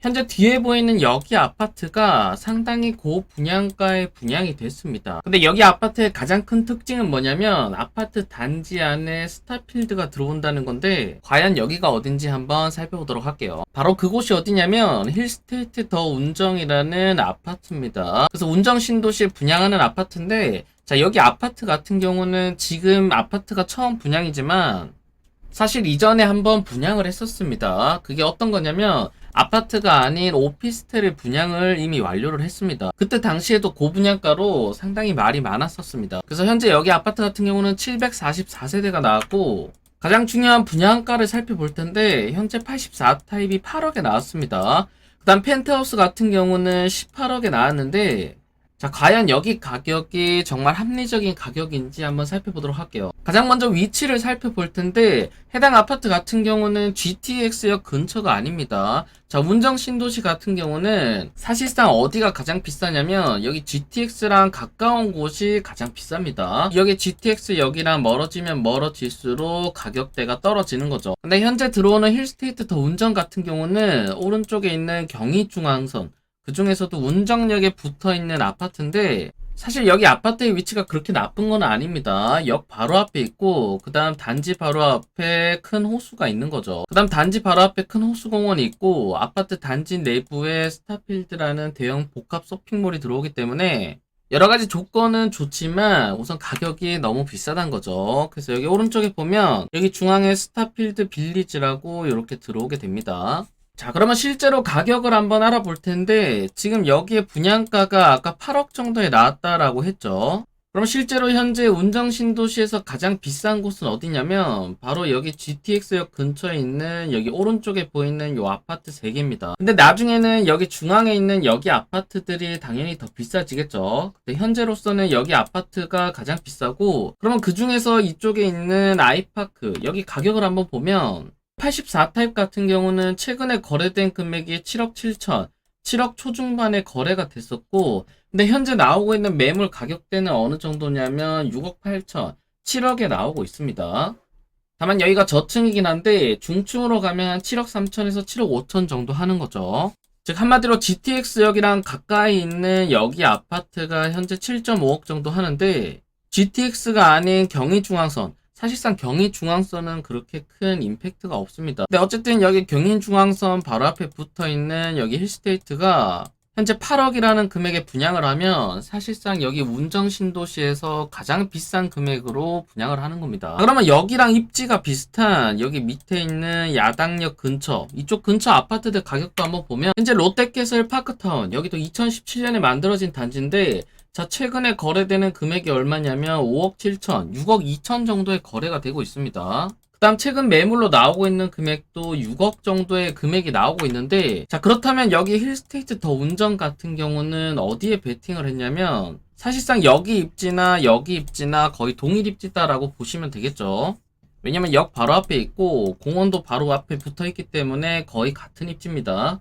현재 뒤에 보이는 여기 아파트가 상당히 고분양가에 분양이 됐습니다. 근데 여기 아파트의 가장 큰 특징은 뭐냐면 아파트 단지 안에 스타필드가 들어온다는 건데 과연 여기가 어딘지 한번 살펴보도록 할게요. 바로 그곳이 어디냐면 힐스테이트 더 운정이라는 아파트입니다. 그래서 운정 신도시에 분양하는 아파트인데 자, 여기 아파트 같은 경우는 지금 아파트가 처음 분양이지만 사실 이전에 한번 분양을 했었습니다. 그게 어떤 거냐면 아파트가 아닌 오피스텔을 분양을 이미 완료를 했습니다. 그때 당시에도 고분양가로 상당히 말이 많았었습니다. 그래서 현재 여기 아파트 같은 경우는 744세대가 나왔고 가장 중요한 분양가를 살펴볼 텐데 현재 84타입이 8억에 나왔습니다. 그 다음 펜트하우스 같은 경우는 18억에 나왔는데 자, 과연 여기 가격이 정말 합리적인 가격인지 한번 살펴보도록 할게요. 가장 먼저 위치를 살펴볼 텐데 해당 아파트 같은 경우는 GTX역 근처가 아닙니다. 자, 운정 신도시 같은 경우는 사실상 어디가 가장 비싸냐면 여기 GTX랑 가까운 곳이 가장 비쌉니다. 여기 GTX역이랑 멀어지면 멀어질수록 가격대가 떨어지는 거죠. 근데 현재 들어오는 힐스테이트 더 운정 같은 경우는 오른쪽에 있는 경의중앙선 그 중에서도 운정역에 붙어있는 아파트인데 사실 여기 아파트의 위치가 그렇게 나쁜 건 아닙니다. 역 바로 앞에 있고 그 다음 단지 바로 앞에 큰 호수가 있는 거죠. 그 다음 단지 바로 앞에 큰 호수공원이 있고 아파트 단지 내부에 스타필드라는 대형 복합 쇼핑몰이 들어오기 때문에 여러가지 조건은 좋지만 우선 가격이 너무 비싸단 거죠. 그래서 여기 오른쪽에 보면 여기 중앙에 스타필드 빌리지라고 이렇게 들어오게 됩니다. 자, 그러면 실제로 가격을 한번 알아볼 텐데 지금 여기에 분양가가 아까 8억 정도에 나왔다라고 했죠. 그럼 실제로 현재 운정 신도시에서 가장 비싼 곳은 어디냐면 바로 여기 GTX역 근처에 있는 여기 오른쪽에 보이는 요 아파트 3개입니다. 근데 나중에는 여기 중앙에 있는 여기 아파트들이 당연히 더 비싸지겠죠. 근데 현재로서는 여기 아파트가 가장 비싸고 그러면 그 중에서 이쪽에 있는 아이파크 여기 가격을 한번 보면 84타입 같은 경우는 최근에 거래된 금액이 7억 7천, 7억 초중반에 거래가 됐었고 근데 현재 나오고 있는 매물 가격대는 어느 정도냐면 6억 8천, 7억에 나오고 있습니다. 다만 여기가 저층이긴 한데 중층으로 가면 7억 3천에서 7억 5천 정도 하는 거죠. 즉 한마디로 GTX역이랑 가까이 있는 여기 아파트가 현재 7.5억 정도 하는데 GTX가 아닌 경의중앙선 사실상 경의중앙선은 그렇게 큰 임팩트가 없습니다. 근데 어쨌든 여기 경의중앙선 바로 앞에 붙어있는 여기 힐스테이트가 현재 8억이라는 금액에 분양을 하면 사실상 여기 운정신도시에서 가장 비싼 금액으로 분양을 하는 겁니다. 그러면 여기랑 입지가 비슷한 여기 밑에 있는 야당역 근처 이쪽 근처 아파트들 가격도 한번 보면 현재 롯데캐슬 파크타운 여기도 2017년에 만들어진 단지인데 자, 최근에 거래되는 금액이 얼마냐면 5억 7천, 6억 2천 정도의 거래가 되고 있습니다. 그 다음 최근 매물로 나오고 있는 금액도 6억 정도의 금액이 나오고 있는데 자, 그렇다면 여기 힐스테이트 더 운정 같은 경우는 어디에 베팅을 했냐면 사실상 여기 입지나 여기 입지나 거의 동일 입지다라고 보시면 되겠죠. 왜냐면 역 바로 앞에 있고 공원도 바로 앞에 붙어 있기 때문에 거의 같은 입지입니다.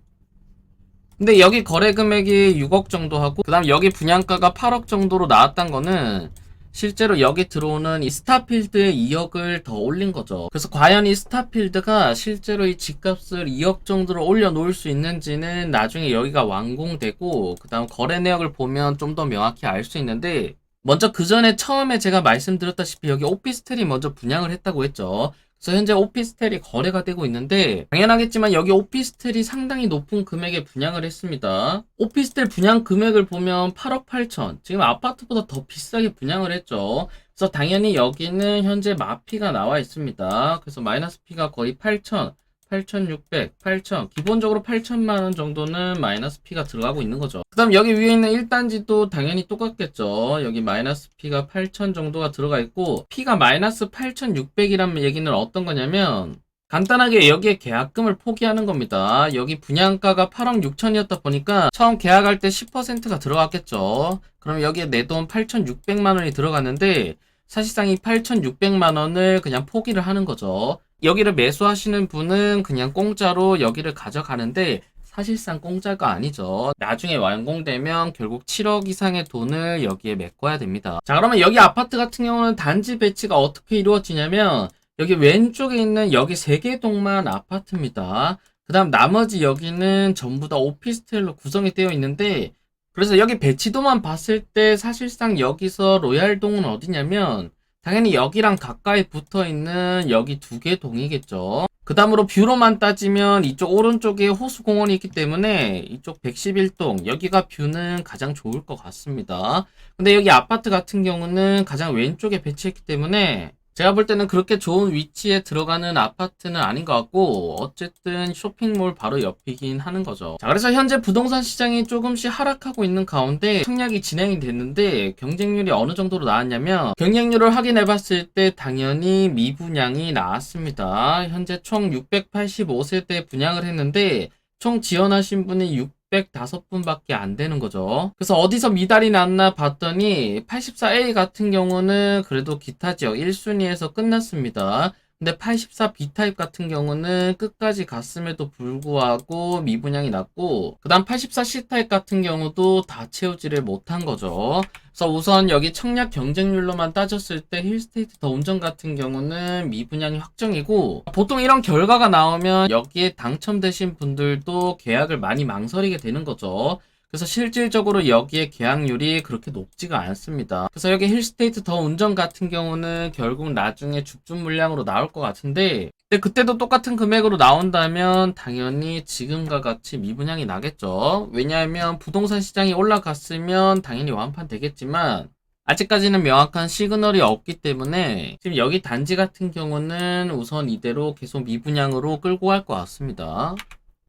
근데 여기 거래 금액이 6억 정도 하고 그 다음 여기 분양가가 8억 정도로 나왔단 거는 실제로 여기 들어오는 이 스타필드의 2억을 더 올린 거죠. 그래서 과연 이 스타필드가 실제로 이 집값을 2억 정도로 올려놓을 수 있는지는 나중에 여기가 완공되고 그 다음 거래 내역을 보면 좀 더 명확히 알 수 있는데 먼저 그 전에 처음에 제가 말씀드렸다시피 여기 오피스텔이 먼저 분양을 했다고 했죠. 그래서 현재 오피스텔이 거래가 되고 있는데 당연하겠지만 여기 오피스텔이 상당히 높은 금액에 분양을 했습니다. 오피스텔 분양 금액을 보면 8억 8천 지금 아파트보다 더 비싸게 분양을 했죠. 그래서 당연히 여기는 현재 마피가 나와 있습니다. 그래서 마이너스 피가 거의 8천 8,600, 8,000 기본적으로 8천만원 정도는 마이너스 P가 들어가고 있는 거죠. 그 다음 여기 위에 있는 1단지도 당연히 똑같겠죠. 여기 마이너스 P가 8,000 정도가 들어가 있고 P가 마이너스 8,600이라는 얘기는 어떤 거냐면 간단하게 여기에 계약금을 포기하는 겁니다. 여기 분양가가 8억 6천이었다 보니까 처음 계약할 때 10%가 들어갔겠죠. 그럼 여기에 내 돈 8,600만원이 들어갔는데 사실상 이 8,600만원을 그냥 포기를 하는 거죠. 여기를 매수하시는 분은 그냥 공짜로 여기를 가져가는데 사실상 공짜가 아니죠. 나중에 완공되면 결국 7억 이상의 돈을 여기에 메꿔야 됩니다. 자, 그러면 여기 아파트 같은 경우는 단지 배치가 어떻게 이루어지냐면 여기 왼쪽에 있는 여기 3개 동만 아파트입니다. 그 다음 나머지 여기는 전부 다 오피스텔로 구성이 되어 있는데, 그래서 여기 배치도만 봤을 때 사실상 여기서 로얄동은 어디냐면 당연히 여기랑 가까이 붙어 있는 여기 두 개 동이겠죠. 그 다음으로 뷰로만 따지면 이쪽 오른쪽에 호수공원이 있기 때문에 이쪽 111동 여기가 뷰는 가장 좋을 것 같습니다. 근데 여기 아파트 같은 경우는 가장 왼쪽에 배치했기 때문에 제가 볼 때는 그렇게 좋은 위치에 들어가는 아파트는 아닌 것 같고, 어쨌든 쇼핑몰 바로 옆이긴 하는 거죠. 자, 그래서 현재 부동산 시장이 조금씩 하락하고 있는 가운데 청약이 진행이 됐는데 경쟁률이 어느 정도로 나왔냐면, 경쟁률을 확인해 봤을 때 당연히 미분양이 나왔습니다. 현재 총 685세대 분양을 했는데 총 지원하신 분이 605분밖에 안 되는 거죠. 그래서 어디서 미달이 났나 봤더니 84A 같은 경우는 그래도 기타 지역 1순위에서 끝났습니다. 근데 84B타입 같은 경우는 끝까지 갔음에도 불구하고 미분양이 났고, 그 다음 84C타입 같은 경우도 다 채우지를 못한 거죠. 그래서 우선 여기 청약 경쟁률로만 따졌을 때 힐스테이트 더 운전 같은 경우는 미분양이 확정이고, 보통 이런 결과가 나오면 여기에 당첨되신 분들도 계약을 많이 망설이게 되는 거죠. 그래서 실질적으로 여기에 계약률이 그렇게 높지가 않습니다. 그래서 여기 힐스테이트 더 운전 같은 경우는 결국 나중에 죽준 물량으로 나올 것 같은데, 근데 그때도 똑같은 금액으로 나온다면 당연히 지금과 같이 미분양이 나겠죠. 왜냐하면 부동산 시장이 올라갔으면 당연히 완판 되겠지만 아직까지는 명확한 시그널이 없기 때문에 지금 여기 단지 같은 경우는 우선 이대로 계속 미분양으로 끌고 갈 것 같습니다.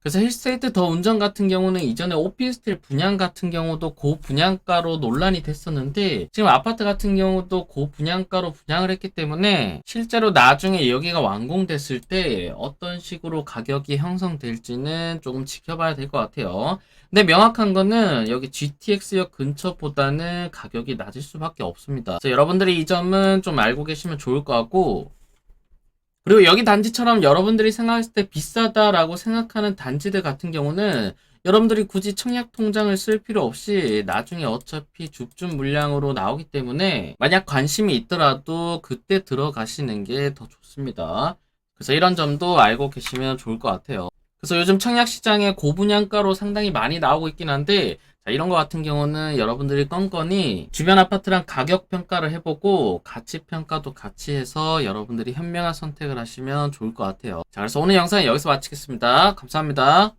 그래서 힐스테이트 더 운전 같은 경우는 이전에 오피스텔 분양 같은 경우도 고분양가로 논란이 됐었는데, 지금 아파트 같은 경우도 고분양가로 분양을 했기 때문에 실제로 나중에 여기가 완공됐을 때 어떤 식으로 가격이 형성될지는 조금 지켜봐야 될 것 같아요. 근데 명확한 거는 여기 GTX역 근처보다는 가격이 낮을 수밖에 없습니다. 그래서 여러분들이 이 점은 좀 알고 계시면 좋을 것 같고, 그리고 여기 단지처럼 여러분들이 생각했을 때 비싸다라고 생각하는 단지들 같은 경우는 여러분들이 굳이 청약 통장을 쓸 필요 없이 나중에 어차피 줍준 물량으로 나오기 때문에 만약 관심이 있더라도 그때 들어가시는 게 더 좋습니다. 그래서 이런 점도 알고 계시면 좋을 것 같아요. 그래서 요즘 청약 시장에 고분양가로 상당히 많이 나오고 있긴 한데, 자, 이런 거 같은 경우는 여러분들이 건건이 주변 아파트랑 가격 평가를 해보고 가치 평가도 같이 해서 여러분들이 현명한 선택을 하시면 좋을 것 같아요. 자, 그래서 오늘 영상 여기서 마치겠습니다. 감사합니다.